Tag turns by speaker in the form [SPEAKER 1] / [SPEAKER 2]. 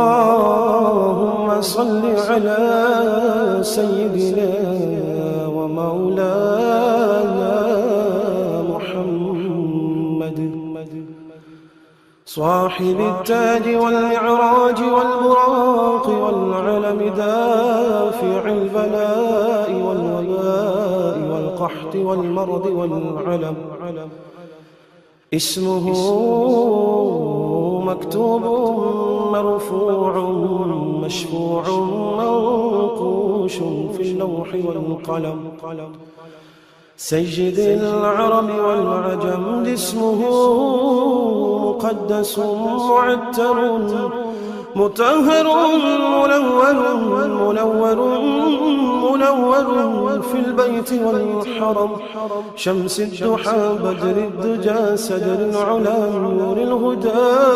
[SPEAKER 1] اللهم صل على سيدنا ومولانا محمد صاحب التاج والمعراج والبراق والعلم دافع البلاء والوباء والقحط والمرض والعلم اسمه مكتوب مرفوع مشفوع منقوش في اللوح والقلم سيد العرب والعجم اسمه مقدس معتر مطهر منور في البيت والحرم شمس الضحى بدر الدجى سدر العلا نور الهدى